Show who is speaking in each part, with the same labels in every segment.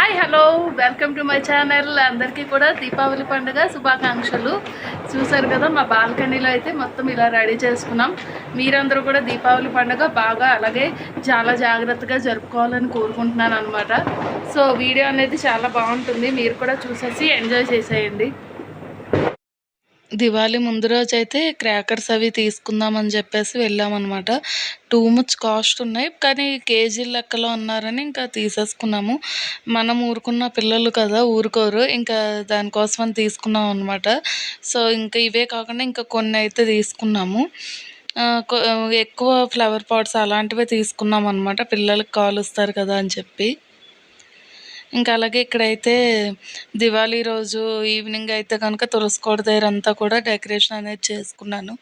Speaker 1: Hi hello welcome to my channel. అందరికీ కూడా దీపావళి పండుగ శుభాకాంక్షలు. చూసారు కదా, మా బాల్కనీలో అయితే మొత్తం ఇలా రెడీ చేసుకున్నాం. మీరందరూ కూడా దీపావళి పండుగ బాగా అలాగే చాలా జాగ్రత్తగా జరుపుకోవాలని కోరుకుంటున్నాను అనమాట. సో వీడియో అనేది చాలా బాగుంటుంది, మీరు కూడా చూసేసి ఎంజాయ్ చేసేయండి. దివాళీ ముందు రోజు అయితే క్రాకర్స్ అవి తీసుకుందామని చెప్పేసి వెళ్ళామన్నమాట. టూ మచ్ కాస్ట్ ఉన్నాయి, కానీ కేజీల లెక్కలో ఉన్నారని ఇంకా తీసేసుకున్నాము. మనం ఊరుకున్న పిల్లలు కదా, ఊరుకోరు, ఇంకా దానికోసమని తీసుకున్నాం అనమాట. సో ఇంకా ఇవే కాకుండా ఇంకా కొన్ని అయితే తీసుకున్నాము. ఎక్కువ ఫ్లవర్ పాట్స్ అలాంటివే తీసుకున్నాం అనమాట, పిల్లలకి కాలుస్తారు కదా అని చెప్పి. ఇంకా అలాగే ఇక్కడైతే దివాళీ రోజు ఈవినింగ్ అయితే కనుక తులసికోట దగ్గర అంతా కూడా డెకరేషన్ అనేది చేసుకున్నాను.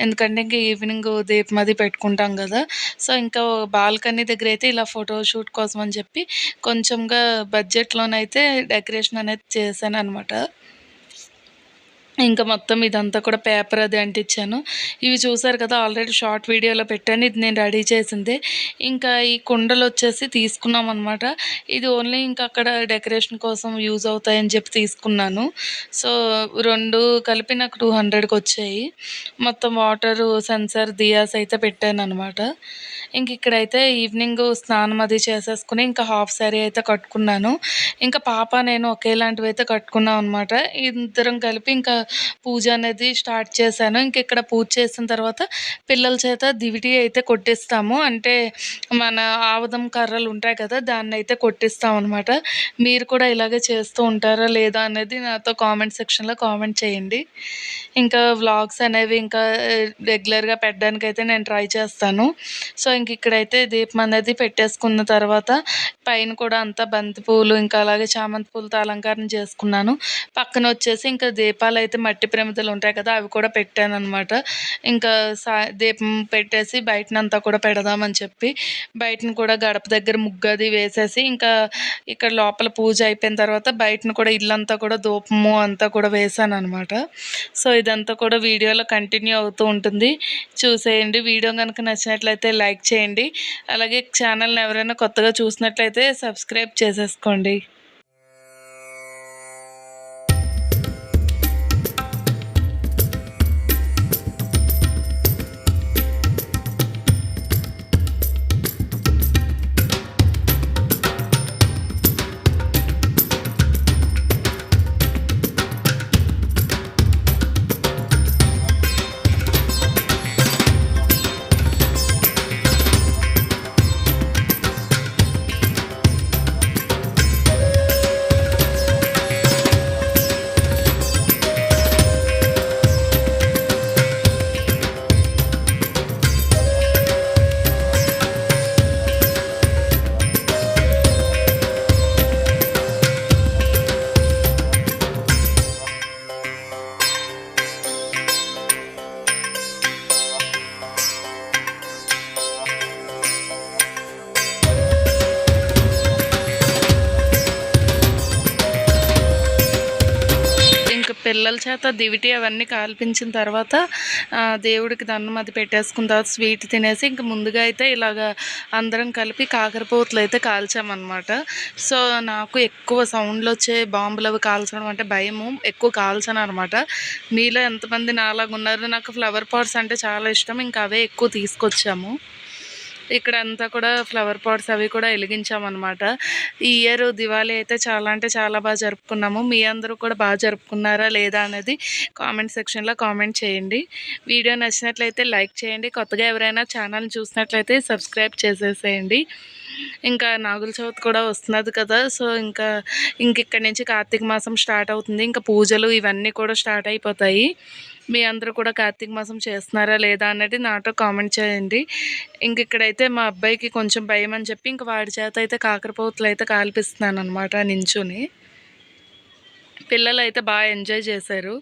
Speaker 1: ఎందుకంటే ఇంకా ఈవినింగ్ దీపం అది పెట్టుకుంటాం కదా. సో ఇంకా బాల్కనీ దగ్గర అయితే ఇలా ఫోటో షూట్ కోసం అని చెప్పి కొంచెంగా బడ్జెట్లోనైతే డెకరేషన్ అనేది చేశాను అనమాట. ఇంకా మొత్తం ఇదంతా కూడా పేపర్ అది అంటించాను. ఇవి చూసారు కదా, ఆల్రెడీ షార్ట్ వీడియోలో పెట్టాను. ఇది నేను రెడీ చేసిందే. ఇంకా ఈ కుండలు వచ్చేసి తీసుకున్నాం అనమాట. ఇది ఓన్లీ ఇంకా అక్కడ డెకరేషన్ కోసం యూజ్ అవుతాయని చెప్పి తీసుకున్నాను. సో 2 కలిపి నాకు 200కి వచ్చాయి. మొత్తం వాటరు, సెన్సర్, దియాస్ అయితే పెట్టాను అనమాట. ఇంక ఇక్కడైతే ఈవినింగ్ స్నానం అది చేసేసుకుని ఇంకా హాఫ్ శారీ అయితే కట్టుకున్నాను. ఇంకా పాప నేను ఒకేలాంటివి అయితే కట్టుకున్నాం అనమాట. ఇద్దరం కలిపి ఇంకా పూజ అనేది స్టార్ట్ చేశాను. ఇంక ఇక్కడ పూజ చేసిన తర్వాత పిల్లల చేత దివిటి అయితే కొట్టిస్తాము. అంటే మన ఆవదం కర్రలు ఉంటాయి కదా, దాన్ని అయితే కొట్టిస్తాం అనమాట. మీరు కూడా ఇలాగే చేస్తూ ఉంటారా లేదా అనేది నాతో కామెంట్ సెక్షన్లో కామెంట్ చేయండి. ఇంకా వ్లాగ్స్ అనేవి ఇంకా రెగ్యులర్గా పెట్టడానికైతే నేను ట్రై చేస్తాను. సో ఇంక ఇక్కడైతే దీపం అనేది పెట్టేసుకున్న తర్వాత పైన కూడా అంతా బంతి పూలు ఇంకా అలాగే చామంతి పూలతో అలంకరణ చేసుకున్నాను. పక్కన వచ్చేసి ఇంకా దీపాలు అయితే మట్టి ప్రమిదలు ఉంటాయి కదా, అవి కూడా పెట్టాను అనమాట. ఇంకా దీపం పెట్టేసి బయటనంతా కూడా పెడదామని చెప్పి బయటను కూడా గడప దగ్గర ముగ్గు అది వేసేసి ఇంకా ఇక్కడ లోపల పూజ అయిపోయిన తర్వాత బయటను కూడా ఇల్లంతా కూడా ధూపము అంతా కూడా వేసాను అనమాట. సో ఇదంతా కూడా వీడియోలో కంటిన్యూ అవుతూ ఉంటుంది, చూసేయండి. వీడియో కనుక నచ్చినట్లయితే లైక్ చేయండి. అలాగే ఛానల్ని ఎవరైనా కొత్తగా చూసినట్లయితే సబ్స్క్రైబ్ చేసేసుకోండి. పిల్లల చేత దివిటి అవన్నీ కాల్పించిన తర్వాత దేవుడికి దండం అది పెట్టేసుకున్న తర్వాత స్వీట్ తినేసి ఇంక ముందుగా అయితే ఇలాగ అందరం కలిపి కాకరపోతులు అయితే కాల్చామన్నమాట. సో నాకు ఎక్కువ సౌండ్లు వచ్చే బాంబులు అవి కాల్చడం అంటే భయము, ఎక్కువ కాల్చను అనమాట. మీలో ఎంతమంది నాలాగా ఉన్నారు? నాకు ఫ్లవర్ పాట్స్ అంటే చాలా ఇష్టం, ఇంకా అవే ఎక్కువ తీసుకొచ్చాము. ఇక్కడ అంతా కూడా ఫ్లవర్ పాట్స్ అవి కూడా వెలిగించామన్నమాట. ఈ ఇయర్ దివాళీ అయితే చాలా అంటే చాలా బాగా జరుపుకున్నాము. మీ అందరూ కూడా బాగా జరుపుకున్నారా లేదా అనేది కామెంట్ సెక్షన్లో కామెంట్ చేయండి. వీడియో నచ్చినట్లయితే లైక్ చేయండి. కొత్తగా ఎవరైనా ఛానల్ చూసినట్లయితే సబ్స్క్రైబ్ చేసేసేయండి. ఇంకా నాగుల చవితి కూడా వస్తున్నది కదా, సో ఇక్కడి నుంచి కార్తీక మాసం స్టార్ట్ అవుతుంది. ఇంకా పూజలు ఇవన్నీ కూడా స్టార్ట్ అయిపోతాయి. మీ అందరూ కూడా కార్తీక మాసం చేస్తున్నారా లేదా అనేది నాతో కామెంట్ చేయండి. ఇక్కడైతే మా అబ్బాయికి కొంచెం భయం అని చెప్పి ఇంక వాడి చేత అయితే కాకరపోతులు అయితే కాల్పిస్తున్నాను అనమాట నించుని. పిల్లలు అయితే బాగా ఎంజాయ్ చేశారు.